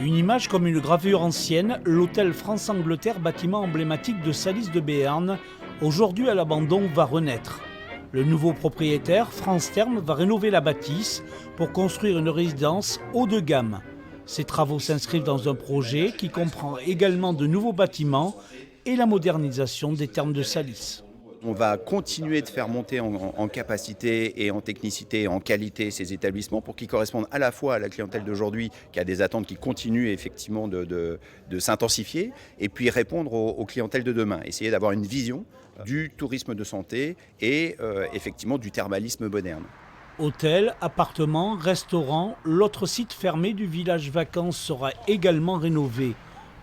Une image comme une gravure ancienne, l'hôtel France-Angleterre, bâtiment emblématique de Salis de Béarn, aujourd'hui à l'abandon, va renaître. Le nouveau propriétaire, France Thermes, va rénover la bâtisse pour construire une résidence haut de gamme. Ces travaux s'inscrivent dans un projet qui comprend également de nouveaux bâtiments et la modernisation des thermes de Salis. On va continuer de faire monter en capacité et en technicité et en qualité ces établissements pour qu'ils correspondent à la fois à la clientèle d'aujourd'hui qui a des attentes qui continuent effectivement de s'intensifier et puis répondre aux clientèles de demain. Essayer d'avoir une vision du tourisme de santé et effectivement du thermalisme moderne. Hôtels, appartements, restaurants, l'autre site fermé du village vacances sera également rénové.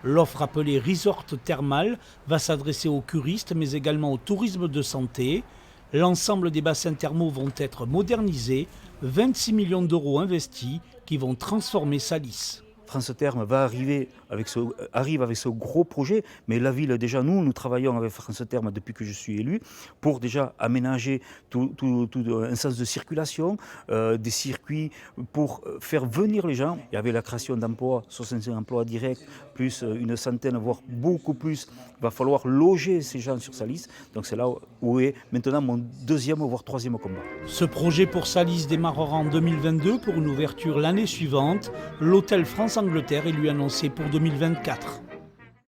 L'offre appelée Resort Thermal va s'adresser aux curistes mais également au tourisme de santé. L'ensemble des bassins thermaux vont être modernisés, 26 millions d'euros investis qui vont transformer Salis. France Thermes arrive avec ce gros projet, mais la ville, déjà nous travaillons avec France Thermes depuis que je suis élu, pour déjà aménager tout un sens de circulation, des circuits pour faire venir les gens. Il y avait la création d'emplois, 65 emplois directs, plus une centaine, voire beaucoup plus. Il va falloir loger ces gens sur Salis, donc c'est là où est maintenant mon deuxième, voire troisième combat. Ce projet pour Salis démarrera en 2022 pour une ouverture l'année suivante. L'hôtel France-Angleterre est lui annoncé pour 2024.